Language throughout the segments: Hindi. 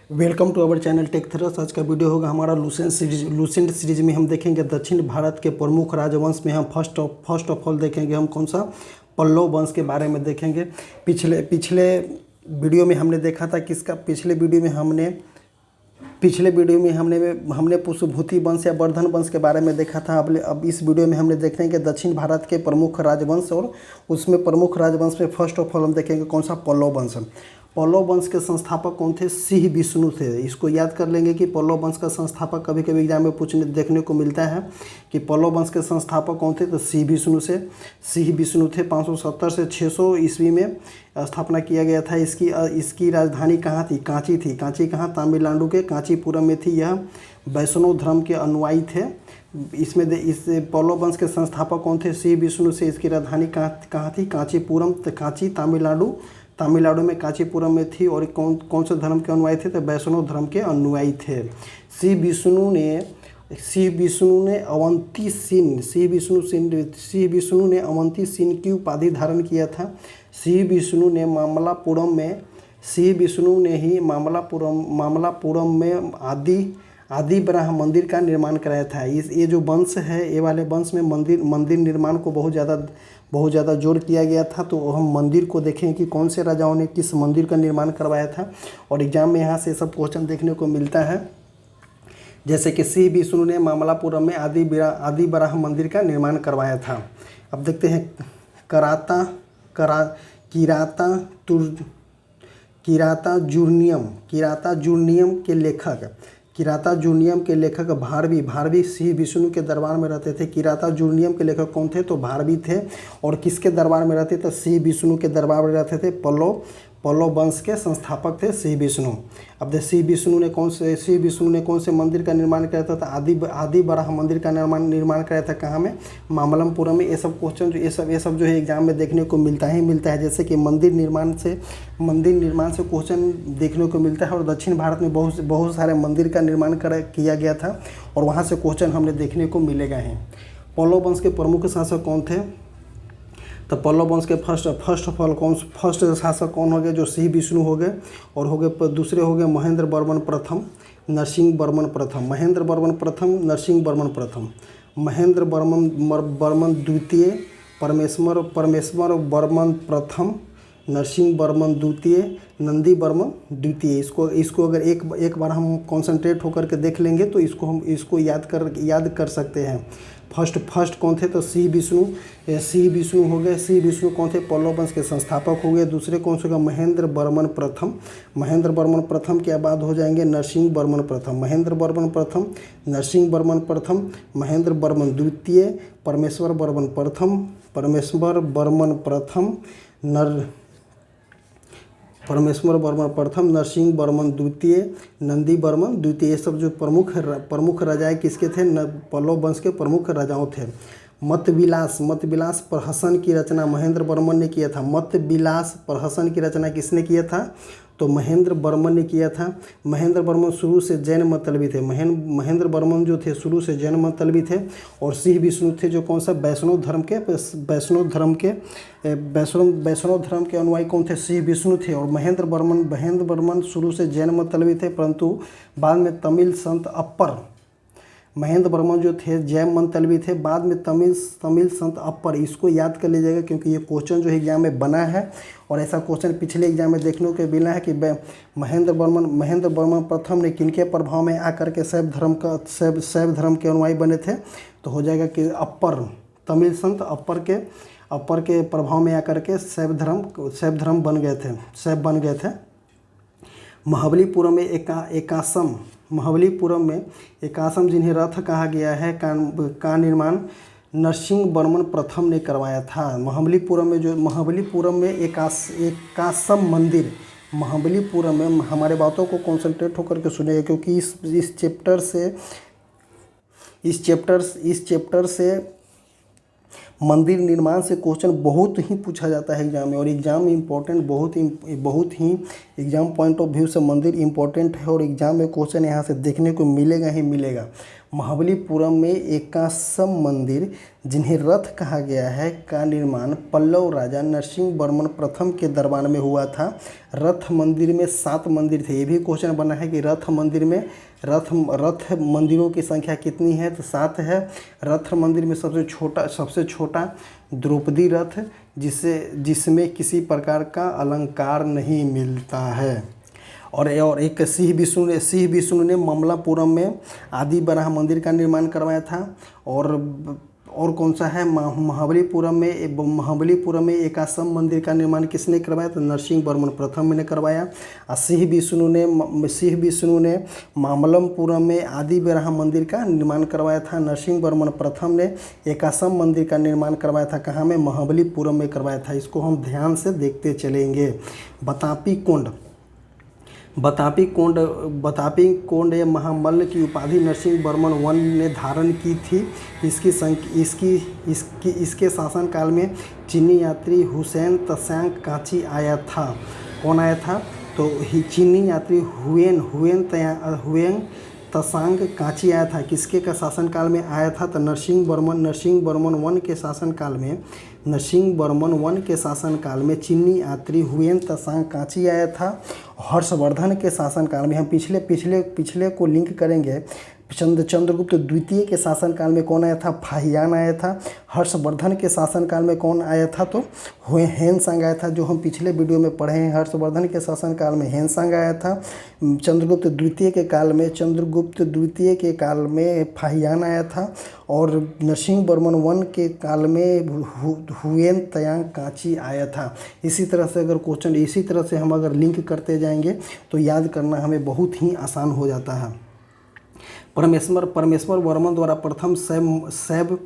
Welcome to our channel tech thrust. आज का वीडियो होगा हमारा लूसेंट सीरीज में हम देखेंगे दक्षिण भारत के प्रमुख राजवंश में हम फर्स्ट ऑफ ऑल देखेंगे हम कौन सा पल्लव वंश के बारे में देखेंगे। पिछले वीडियो में हमने देखा था किसका, पिछले वीडियो में हमने पुष्यभूति वंश या वर्धन वंश के बारे में देखा था। अब इस वीडियो में हमने देखते हैं कि दक्षिण भारत के प्रमुख राजवंश, और उसमें प्रमुख राजवंश में फर्स्ट ऑफ ऑल हम देखेंगे कौन सा पल्लव वंश। पल्लव वंश के संस्थापक कौन थे? सिंह विष्णु थे। इसको याद कर लेंगे कि पल्लव वंश का संस्थापक कभी कभी एग्जाम में पूछने देखने को मिलता है कि पल्लव वंश के संस्थापक कौन थे, तो सिंह विष्णु थे। 570 से 600 ईस्वी में स्थापना किया गया था। इसकी राजधानी कहाँ थी? कांची थी। कांची कहाँ? तमिलनाडु के कांचीपुरम में थी। यह वैष्णव धर्म के अनुयायी थे। इस पल्लव वंश के संस्थापक कौन थे? सिंह विष्णु से। इसकी राजधानी कहाँ थी? कांचीपुरम, कांची तमिलनाडु में कांचीपुरम में थी। और कौन से धर्म के अनुयायी थे? तो वैष्णव धर्म के अनुयायी थे। सिंह विष्णु ने अवंती सिंह की उपाधि धारण किया था। सिंह विष्णु ने मामलापुरम में आदि बराह मंदिर का निर्माण कराया था। ये जो वंश है, ये वाले वंश में मंदिर निर्माण को बहुत ज़्यादा जोर किया गया था। तो हम मंदिर को देखें कि कौन से राजाओं ने किस मंदिर का निर्माण करवाया था, और एग्जाम में यहाँ से सब क्वेश्चन देखने को मिलता है। जैसे कि सिंह विष्णु ने मामलापुरम में आदि बराह मंदिर का निर्माण करवाया था। अब देखते हैं किराता जूर्नियम के लेखक भारवी सिंह विष्णु के दरबार में रहते थे। किराता जूर्नियम के लेखक कौन थे? तो भारवी थे। और किसके दरबार में रहते थे? सिंह विष्णु के दरबार में रहते थे। पल्लव वंश के संस्थापक थे सिंह विष्णु। अब सिंह विष्णु ने कौन से मंदिर का निर्माण कराया था? आदि बराह मंदिर का निर्माण कराया था। कहाँ में? मामल्लपुरम में। ये सब क्वेश्चन ये सब जो है एग्जाम में देखने को मिलता है। जैसे कि मंदिर निर्माण से क्वेश्चन देखने को मिलता है। और दक्षिण भारत में बहुत सारे मंदिर का निर्माण किया गया था, और वहाँ से क्वेश्चन हमने देखने को मिलेगा हैं। पल्लव वंश के प्रमुख शासक कौन थे? तो पल्लव वंश के फर्स्ट शासक कौन हो गए? जो सिंह विष्णु हो गए, और दूसरे हो गए महेंद्र वर्मन प्रथम, नरसिंह वर्मन प्रथम। महेंद्र वर्मन द्वितीय, परमेश्वर वर्मन प्रथम, नरसिंह वर्मन द्वितीय, नंदी वर्मन द्वितीय। इसको अगर एक बार हम कंसंट्रेट होकर के देख लेंगे तो इसको याद कर सकते हैं। फर्स्ट कौन थे? तो सिंह विष्णु हो गए। सिंह विष्णु कौन थे? पल्लव वंश के संस्थापक हो गए। दूसरे कौन से? महेंद्र वर्मन प्रथम के बाद हो जाएंगे नरसिंह वर्मन प्रथम। महेंद्र वर्मन प्रथम, नरसिंह वर्मन प्रथम, महेंद्र वर्मन द्वितीय, परमेश्वर वर्मन प्रथम, नरसिंह वर्मन द्वितीय, नंदी वर्मन द्वितीय। ये सब जो प्रमुख राजाएं किसके थे? पल्लव वंश के प्रमुख राजाओं थे। मतविलास प्रहसन की रचना महेंद्र वर्मन ने किया था। मतविलास प्रहसन की रचना किसने किया था? तो महेंद्र वर्मन ने किया था। महेंद्र वर्मन शुरू से जैन मतलबी थे। महेंद्र वर्मन जो थे शुरू से जैन मतलबी थे। और सिंह विष्णु थे जो कौन सा? वैष्णव धर्म के अनुयायी कौन थे? सिंह विष्णु थे। और महेंद्र वर्मन शुरू से जैन मतलबी थे, परंतु बाद में तमिल संत अप्पर, महेंद्र वर्मन जो थे जैन मतलबी थे, बाद में तमिल संत अप्पर। इसको याद कर लीजिएगा क्योंकि ये क्वेश्चन जो है एग्जाम में बना है, और ऐसा क्वेश्चन पिछले एग्जाम में देखने को मिला है कि महेंद्र वर्मन प्रथम ने किनके प्रभाव में आकर के शैव धर्म के अनुयायी बने थे? तो हो जाएगा कि अप्पर, तमिल संत अप्पर के प्रभाव में आकर के शैव धर्म बन गए थे। महाबलीपुरम में एकासम जिन्हें रथ कहा गया है का निर्माण नरसिंह वर्मन प्रथम ने करवाया था। महाबलीपुरम में एकासम मंदिर, महाबलीपुरम में, हमारे बातों को कंसंट्रेट होकर के सुनेगा क्योंकि इस चैप्टर से मंदिर निर्माण से क्वेश्चन बहुत ही पूछा जाता है एग्जाम में, और एग्जाम इम्पोर्टेंट बहुत ही एग्जाम पॉइंट ऑफ व्यू से मंदिर इम्पोर्टेंट है, और एग्जाम में क्वेश्चन यहाँ से देखने को मिलेगा ही मिलेगा। महाबलीपुरम में एकाश्म मंदिर, जिन्हें रथ कहा गया है, का निर्माण पल्लव राजा नरसिंह वर्मन प्रथम के दरबार में हुआ था। रथ मंदिर में 7 मंदिर थे। ये भी क्वेश्चन बना है कि रथ मंदिर में रथ मंदिरों की संख्या कितनी है, तो 7 है। रथ मंदिर में सबसे छोटा द्रौपदी रथ, जिसमें किसी प्रकार का अलंकार नहीं मिलता है। और एक सिंह विष्णु ने ममलापुरम में आदि बराह मंदिर का निर्माण करवाया था। और कौन सा है, महाबलीपुरम में एकाश्म मंदिर का निर्माण किसने करवाया, तो नरसिंह वर्मन प्रथम ने करवाया। और सिंह विष्णु ने मामल्लपुरम में आदि बराह मंदिर का निर्माण करवाया था। नरसिंह वर्मन प्रथम ने एकाश्म मंदिर का निर्माण करवाया था। कहाँ में, महाबलीपुरम में करवाया था। इसको हम ध्यान से देखते चलेंगे। बतापी कोंड या महामल्ल की उपाधि नरसिंह वर्मन वन ने धारण की थी। इसके शासनकाल में चीनी यात्री हुसैन त्सांग कांची आया था। कौन आया था, तो चीनी यात्री हुएन त्सांग कांची आया था। किसके का शासनकाल में आया था, तो नरसिंह वर्मन वन के शासनकाल में चीनी यात्री हुएन त्सांग कांची आया था। हर्षवर्धन के शासनकाल में, हम पिछले को लिंक करेंगे, चंद्रगुप्त द्वितीय के शासनकाल में कौन आया था, फाहियान आया था। हर्षवर्धन के शासनकाल में कौन आया था, तो हेनसांग आया था, जो हम पिछले वीडियो में पढ़े हैं। हर्षवर्धन के शासनकाल में हेनसांग आया था। चंद्रगुप्त द्वितीय के काल में फाहियान आया था। और नरसिंह वर्मन वन के काल में हुएन त्सांग कांची आया था। इसी तरह से हम अगर लिंक करते जाएंगे तो याद करना हमें बहुत ही आसान हो जाता है। परमेश्वर वर्मन द्वारा प्रथम शैव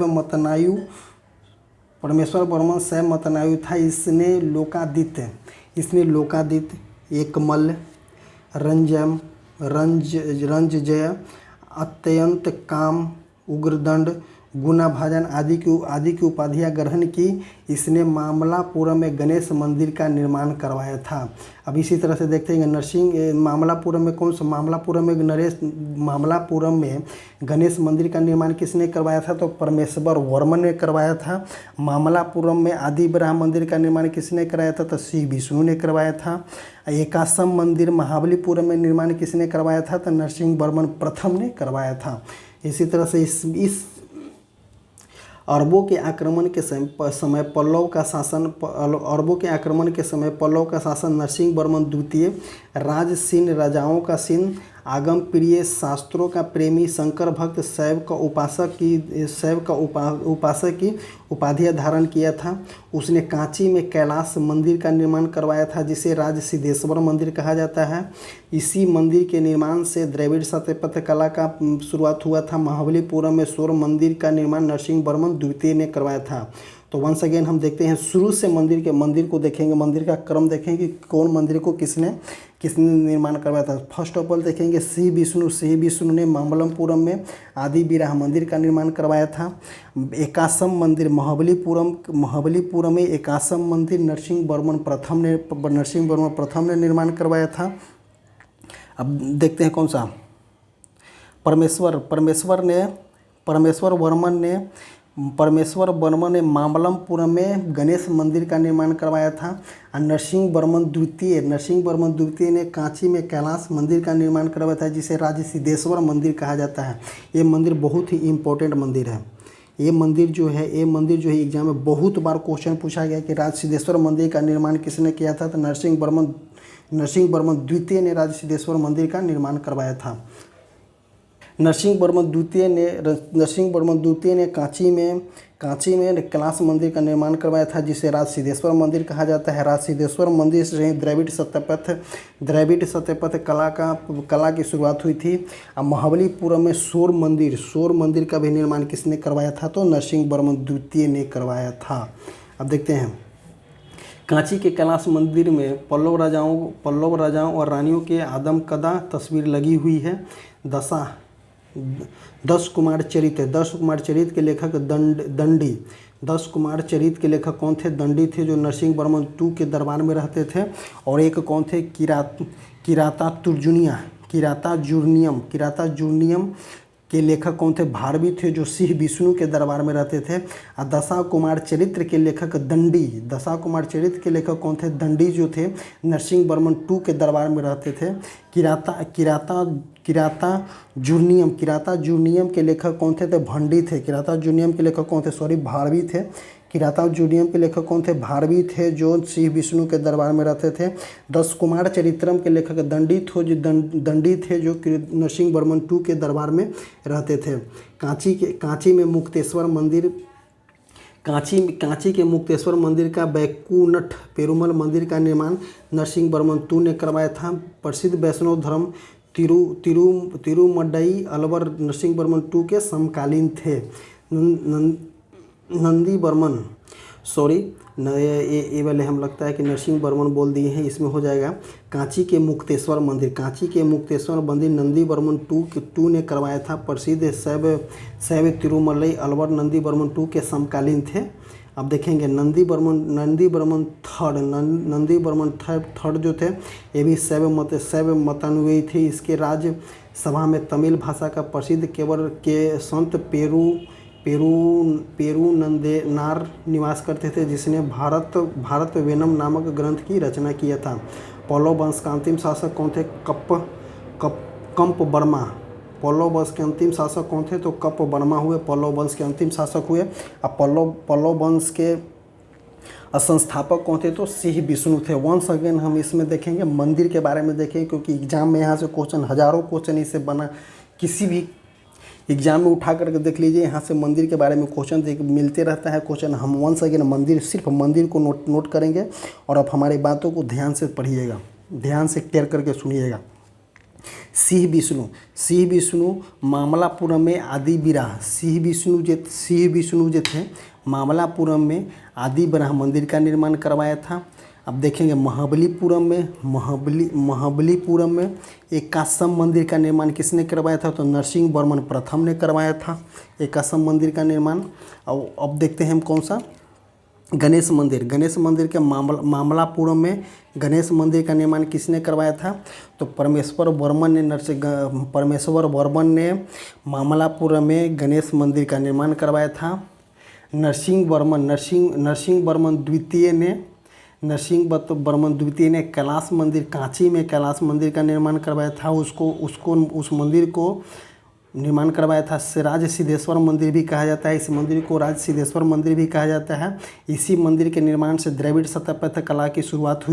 मतनायु था। इसने लोकादित्य, एकमल्ल, रंजय, अत्यंत काम, उग्रदंड, गुणाभाजन आदि की उपाधियां ग्रहण की। इसने मामलापुरम में गणेश मंदिर का निर्माण करवाया था। अब इसी तरह से देखते हैं मामलापुरम में गणेश मंदिर का निर्माण किसने करवाया था, तो परमेश्वर वर्मन ने करवाया था। मामलापुरम में आदि बराह मंदिर का निर्माण किसने कराया था, तो सिंह विष्णु ने करवाया था। एकाश्म मंदिर महाबलीपुरम में निर्माण किसने करवाया था, तो नरसिंह वर्मन प्रथम ने करवाया था। इसी तरह से इस अरबों के आक्रमण के समय पल्लव का शासन नरसिंह वर्मन द्वितीय, राजसीन राजाओं का सीन, आगम प्रिय, शास्त्रों का प्रेमी, शंकर भक्त, शैव का उपासक की उपाधियां धारण किया था। उसने कांची में कैलाश मंदिर का निर्माण करवाया था, जिसे राज सिद्धेश्वर मंदिर कहा जाता है। इसी मंदिर के निर्माण से द्रविड़ स्थापत्य कला का शुरुआत हुआ था। महाबलीपुरम में सूर्य मंदिर का निर्माण नरसिंह वर्मन द्वितीय ने करवाया था। तो वंस अगेन हम देखते हैं, शुरू से मंदिर को देखेंगे, मंदिर का क्रम देखेंगे कि कौन मंदिर को किसने निर्माण करवाया था। फर्स्ट ऑफ ऑल देखेंगे सिंह विष्णु ने मामल्लपुरम में आदि बराह मंदिर का निर्माण करवाया था। एकाश्म मंदिर महाबलीपुरम में एकाश्म मंदिर नरसिंह वर्मन प्रथम ने निर्माण करवाया था। अब देखते हैं कौन सा, परमेश्वर वर्मन ने मामल्लपुरम में गणेश मंदिर का निर्माण करवाया था। और नरसिंह वर्मन द्वितीय ने कांची में कैलाश मंदिर का निर्माण करवाया था, जिसे राज सिद्धेश्वर मंदिर कहा जाता है। ये मंदिर बहुत ही इम्पोर्टेंट मंदिर है। ये मंदिर जो है एग्जाम में बहुत बार क्वेश्चन पूछा गया कि राज सिद्धेश्वर मंदिर का निर्माण किसने किया था, तो नरसिंह वर्मन द्वितीय ने राज सिद्धेश्वर मंदिर का निर्माण करवाया था। नरसिंह वर्मन द्वितीय ने कांची में कैलाश मंदिर का निर्माण करवाया था, जिसे राज सिद्धेश्वर मंदिर कहा जाता है। राज सिद्धेश्वर मंदिर से द्रविड़ स्थापत्य कला की शुरुआत हुई थी। अब महाबलीपुरम में सूर्य मंदिर का भी निर्माण किसने करवाया था, तो नरसिंह वर्मन द्वितीय ने करवाया था। अब देखते हैं, कांची के कैलाश मंदिर में पल्लव राजाओं और रानियों के आदमकदा तस्वीर लगी हुई है। दस कुमार चरित है। दस कुमार चरित के लेखक दंडी। दस कुमार चरित के लेखक कौन थे? दंडी थे, जो नरसिंह वर्मन टू के दरबार में रहते थे। और एक कौन थे? किराता जुर्नियम के लेखक कौन थे? भारवी थे, जो सिंह विष्णु के दरबार में रहते थे। और दशा कुमार चरित्र के लेखक दंडी। दशा कुमार चरित्र के लेखक कौन थे? दंडी जो थे नरसिंह वर्मन टू के दरबार में रहते थे। किराता जुर्नियम के लेखक कौन थे? तो भंडी थे। किराता जुर्नियम के लेखक कौन थे? भारवी थे। किराता जुर्नियम के लेखक कौन थे? भारवी थे, जो सिंह विष्णु के दरबार में रहते थे। दस कुमार चरित्रम के लेखक दंडी थे, जो नरसिंह वर्मन टू के दरबार में रहते थे। कांची में मुक्तेश्वर मंदिर। कांची के मुक्तेश्वर मंदिर का बैकुंठ पेरुमल मंदिर का निर्माण नरसिंह वर्मन टू ने करवाया था। प्रसिद्ध वैष्णव धर्म तिरुमड्डई अलवर नरसिंह वर्मन टू के समकालीन थे। नंदी वर्मन, सॉरी ये वाले हम लगता है कि नरसिंह वर्मन बोल दिए हैं, इसमें हो जाएगा कांची के मुक्तेश्वर मंदिर नंदी वर्मन टू ने करवाया था। प्रसिद्ध शैव तिरुमलई अलवर नंदी वर्मन टू के समकालीन थे। अब देखेंगे नंदी वर्मन थर्ड जो थे, ये भी शैव मतानुयायी थे। इसके राज्य सभा में तमिल भाषा का प्रसिद्ध केवल के संत पेरू नंदेनार निवास करते थे, जिसने भारत वेनम नामक ग्रंथ की रचना किया था। पल्लव वंश का अंतिम शासक कौन थे? कंप वर्मा। पल्लव वंश के अंतिम शासक कौन थे? तो कंप वर्मा हुए, पल्लव वंश के अंतिम शासक हुए। अब पल्लव वंश के संस्थापक कौन थे? तो सिंह विष्णु थे। वंस अगेन हम इसमें देखेंगे, मंदिर के बारे में देखेंगे, क्योंकि एग्जाम में यहाँ से क्वेश्चन हज़ारों क्वेश्चन इससे बना, किसी भी एग्जाम में उठा करके देख लीजिए, यहाँ से मंदिर के बारे में क्वेश्चन मिलते रहता है क्वेश्चन। हम वंस अगेन सिर्फ मंदिर को नोट करेंगे, और अब हमारी बातों को ध्यान से पढ़िएगा, ध्यान से क्लियर करके सुनिएगा। सिंह विष्णु मामलापुरम में आदि विराह। सिंह विष्णु जो थे मामलापुरम में आदि विराह मंदिर का निर्माण करवाया था। अब देखेंगे महाबलीपुरम में एक कासम मंदिर का निर्माण किसने करवाया था? तो नरसिंह वर्मन प्रथम ने करवाया था एक कासम मंदिर का निर्माण। अब देखते हैं हम कौन सा, गणेश मंदिर के मामलापुरम में गणेश मंदिर का निर्माण किसने करवाया था? तो परमेश्वर वर्मन ने मामलापुरम में गणेश मंदिर का निर्माण करवाया था। नरसिंह वर्मन द्वितीय ने कैलाश मंदिर, कांची में कैलाश मंदिर का निर्माण करवाया था। उस मंदिर को निर्माण करवाया था। राज सिद्धेश्वर मंदिर भी कहा जाता है, इस मंदिर को राज सिद्धेश्वर मंदिर भी कहा जाता है। इसी मंदिर के निर्माण से द्रविड़ स्थापत्य कला की शुरुआत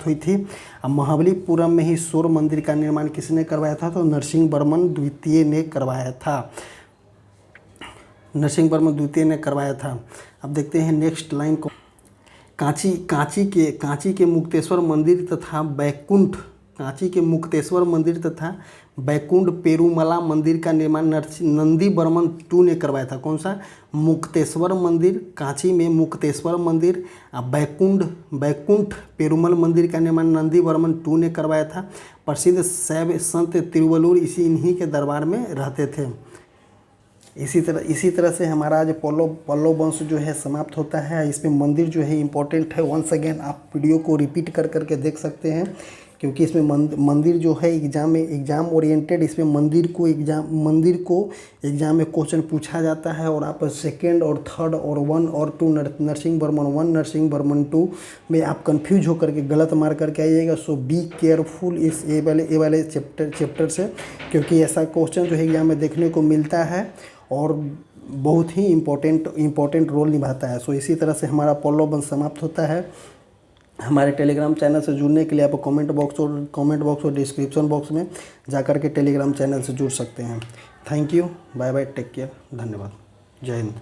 हुई थी। अब महाबलीपुरम में ही सूर्य मंदिर का निर्माण किसने करवाया था? तो नरसिंह वर्मन द्वितीय ने करवाया था। अब देखते हैं नेक्स्ट लाइन को। कांची के मुक्तेश्वर मंदिर तथा बैकुंठ पेरुमला मंदिर का निर्माण नंदी वर्मन टू ने करवाया था। कौन सा? मुक्तेश्वर मंदिर, कांची में मुक्तेश्वर मंदिर। बैकुंठ पेरुमल मंदिर का निर्माण नंदी वर्मन टू ने करवाया था। प्रसिद्ध शैव संत तिरुवल्लुर इन्हीं के दरबार में रहते थे। इसी तरह से हमारा आज पल्लव वंश जो है समाप्त होता है। इसमें मंदिर जो है इम्पोर्टेंट है। वंस अगेन आप वीडियो को रिपीट करके देख सकते हैं, क्योंकि इसमें मंदिर जो है एग्ज़ाम ओरिएंटेड, इसमें मंदिर को एग्ज़ाम में क्वेश्चन पूछा जाता है। और आप सेकेंड और थर्ड और 1 और 2 नरसिंह वर्मन 1 नरसिंह वर्मन 2 में आप कंफ्यूज होकर के गलत मार करके आइएगा। सो बी केयरफुल इस ए वाले चैप्टर से, क्योंकि ऐसा क्वेश्चन जो है एग्ज़ाम में देखने को मिलता है और बहुत ही इम्पोर्टेंट रोल निभाता है। सो इसी तरह से हमारा पल्लव वंश समाप्त होता है। हमारे टेलीग्राम चैनल से जुड़ने के लिए आप कमेंट बॉक्स और डिस्क्रिप्शन बॉक्स में जाकर के टेलीग्राम चैनल से जुड़ सकते हैं। Thank you, bye bye, take care, धन्यवाद, जय हिंद।